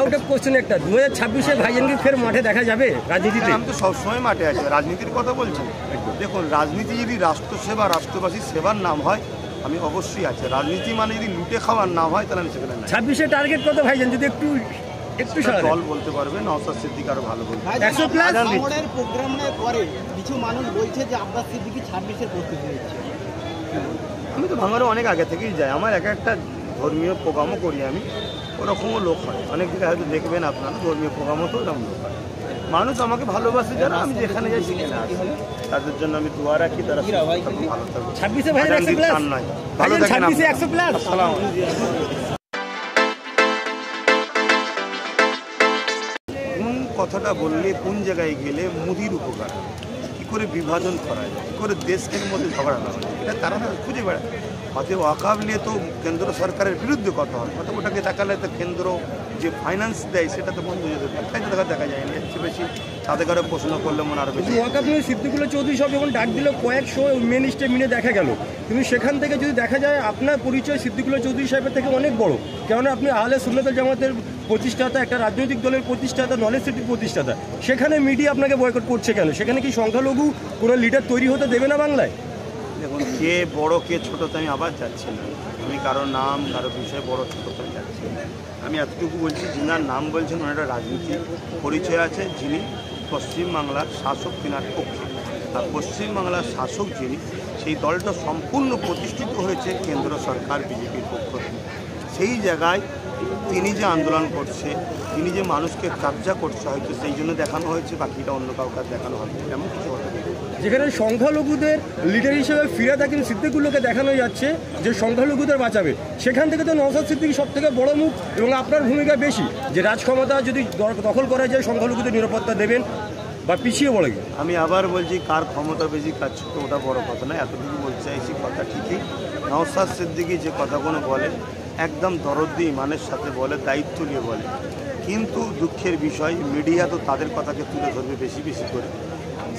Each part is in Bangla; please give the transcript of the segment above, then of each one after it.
আউট অফ কোশ্চেন একটা 2026-এ ভাইজানকে ফের মাঠে দেখা যাবে রাজনীতিতে? আমি তো সবসময় মাঠে আছি, রাজনীতির কথা বলছি। দেখুন, রাজনীতি যদি রাষ্ট্রসেবা রাষ্ট্রবাসীর সেবার নাম হয় আমি অবশ্যই আছি। রাজনীতি মানে যদি লুটে খাওয়ার নাম হয় তাহলে আমি সেখানে নাই। 26-এ টার্গেট কত ভাইজান, যদি একটু দল বলতে পারবে, নওশাদ সিদ্দিকী আরো ভালো বলবে। 100 প্লাস আমাদের প্রোগ্রামের পরে কিছু মানুষ বলছে যে আব্বাস সিদ্দিকী 26-এর প্রস্তুতি নিচ্ছে। আমি তো ভাঙারও অনেক আগে থেকেই যাই, আমার একটা ধর্মীয় প্রোগ্রামও করি আমি, ওরকমও লোক হয় অনেক দিকে হয়তো দেখবেন আপনারা, ধর্মীয় প্রোগ্রামও তো ওরকম লোক হয়। মানুষ আমাকে ভালোবাসে যারা, আমি যেখানে যাই সেখানে আসি, তাদের জন্য আমি দোয়া রাখি, তারা ভালো থাকবে। 26-এ ভাইজান 100 প্লাস নয়, ভালো থাকেন। 26-এ 100 প্লাস। কোন কথাটা বললে, কোন জায়গায় গেলে মোদির উপকার, কী করে বিভাজন করা যায়, কী করে দেশের মধ্যে ঝগড়া না হয়, এটা তারা না খুঁজে বেড়ায়। অতএব ওয়াকফ নিয়ে তো কেন্দ্র সরকারের বিরুদ্ধে কথা হয়, অতএব ওটাকে দেখালে তো কেন্দ্র যে ফাইন্যান্স দেয় সেটা তো বন্ধ হয়ে যাবে, তাই তো দেখা যায়নি। এর চেয়ে বেশি তাদের কারো প্রশ্ন করলে মনে আরও বেশি। ওয়াকফ নিয়ে সিদ্দিকুল্লাহ চৌধুরী সব যখন ডাক দিল কয়েকশো মেন স্টেপ মিলে দেখা গেল, কিন্তু সেখান থেকে যদি দেখা যায় আপনার পরিচয় সিদ্দিকুল্লাহ চৌধুরী সাহেবের থেকে অনেক বড়, কেননা আপনি আহলে সুন্নাত ওয়াল জামাতের প্রতিষ্ঠাতা, একটা রাজনৈতিক দলের প্রতিষ্ঠাতা, নলেজ সিটির প্রতিষ্ঠাতা। সেখানে মিডিয়া আপনাকে বয়কট করছে কেন? সেখানে কি সংখ্যালঘু কোনো লিডার তৈরি হতে দেবে না বাংলায়? দেখুন, কে বড় কে ছোট তো আমি আবার যাচ্ছি না, আমি কারো নাম কারো বিষয়ে বড় ছোট তো যাচ্ছি না। আমি এতটুকু বলছি, যিনার নাম বলছেন ওনার একটা রাজনীতির পরিচয় আছে, যিনি পশ্চিমবাংলার শাসক তিনার পক্ষে, আর পশ্চিমবাংলার শাসক যিনি, সেই দলটা সম্পূর্ণ প্রতিষ্ঠিত হয়েছে কেন্দ্র সরকার বিজেপির পক্ষ থেকে। সেই জায়গায় তিনি যে আন্দোলন করছে, তিনি যে মানুষকে কবজা করছে, হয়তো সেই জন্য দেখানো হয়েছে, বাকিটা অন্য কাউকে দেখানো হবে এমন কিছু হতে পারে। যেখানে সংখ্যালঘুদের লিডার হিসেবে ফিরাদ হাকিম সিদ্দিকুল্লাহকে দেখানো যাচ্ছে যে সংখ্যালঘুদের বাঁচাবে, সেখান থেকে তো নওশাদ সিদ্দিকী সব থেকে বড় মুখ, এবং আপনার ভূমিকা বেশি যে রাজক্ষমতা যদি দখল করা যায় সংখ্যালঘুদের নিরাপত্তা দেবেন বা পিছিয়ে পড়ে গেল। আমি আবার বলছি, কার ক্ষমতা বেশি কাজ ছোটো ওটা বড় কথা নয়, এতটুকু বলতে চাইছি কথা ঠিকই। নওশাদ সিদ্দিকী যে কথাগুলো বলে একদম দরদি ইমানের সাথে বলে, দায়িত্ব নিয়ে বলে, কিন্তু দুঃখের বিষয় মিডিয়া তো তাদের কথাকে তুলে ধরবে বেশি বেশি করে,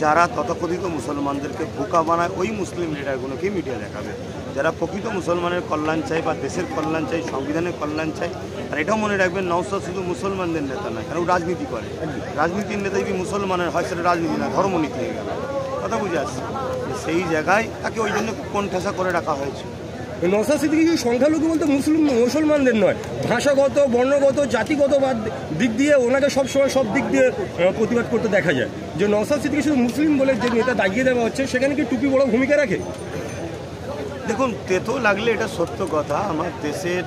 যারা তথাকথিত মুসলমানদেরকে বোকা বানায় ওই মুসলিম লিডারগুলোকেই মিডিয়া দেখাবে। যারা প্রকৃত মুসলমানের কল্যাণ চাই বা দেশের কল্যাণ চাই, সংবিধানের কল্যাণ চাই, আর এটাও মনে রাখবেন নওশাদ শুধু মুসলমানদের নেতা নয়, কারণ রাজনীতি করে। রাজনীতির নেতা যদি মুসলমানের হয় সেটা রাজনীতি না, ধর্মনীতি হয়ে গেল। কথা বুঝে আসছে, সেই জায়গায় তাকে ওই জন্য কোণঠাসা করে রাখা হয়েছে। নওশাদ সিদ্দিকী সংখ্যালঘু বলতে মুসলমানদের নয়, ভাষাগত, বর্ণগত, জাতিগত দিক দিয়ে ওনাকে সবসময় সব দিক দিয়ে প্রতিবাদ করতে দেখা যায়। যে নওশাদ সিদ্দিকী শুধু মুসলিম বলে যে নেতা দাগিয়ে দেওয়া হচ্ছে, সেখানে কি টুপি বড় ভূমিকা রাখে? দেখুন, তেতো লাগলে এটা সত্য কথা, আমার দেশের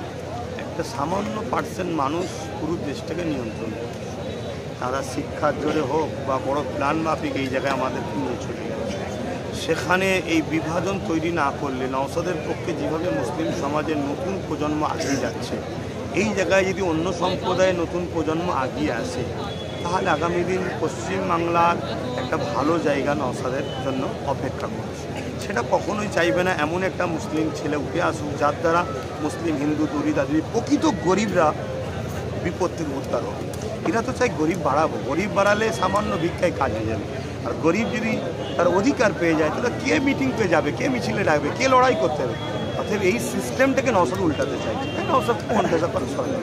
একটা সামান্য পার্সেন্ট মানুষ পুরো দেশটাকে নিয়ন্ত্রণ করে, তারা শিক্ষার জোরে হোক বা বড় প্ল্যান মাফিক এই জায়গায় আমাদের নিয়ে চলে গেছে। সেখানে এই বিভাজন তৈরি না করলে নওশাদের পক্ষে যেভাবে মুসলিম সমাজের নতুন প্রজন্ম এগিয়ে যাচ্ছে, এই জায়গায় যদি অন্য সম্প্রদায়ের নতুন প্রজন্ম এগিয়ে আসে, তাহলে আগামী দিন পশ্চিমবাংলার একটা ভালো জায়গা নওশাদের জন্য অপেক্ষা করছে। সেটা কখনোই চাইবে না এমন একটা মুসলিম ছেলে উঠে আসুক যার দ্বারা মুসলিম, হিন্দু, দরিদ্র, প্রকৃত গরিবরা বিপদ থেকে উদ্ধার হবে। এরা তো চাই গরিব বাড়াবো, গরিব বাড়ালে সামান্য ভিক্ষায় কাজ হয়ে যাবে। আর গরিব যদি তার অধিকার পেয়ে যায় তাহলে কে মিটিং পেয়ে যাবে, কে মিছিলে ডাকবে, কে লড়াই করতে হবে? অর্থাৎ এই সিস্টেমটাকে নওশাদ উল্টাতে চাইছে, নওশাদ কোণঠাসা করে সরকার।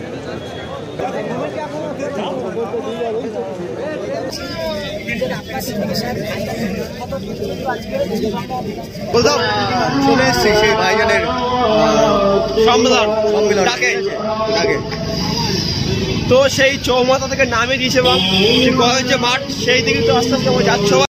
চলে এসছি সেই ভাইজানের সম্মেলন তো সেই চৌমাথা থেকে নামে দিয়েছে এবং মাঠ সেই দিকে তো আস্তে আস্তে যাচ্ছ।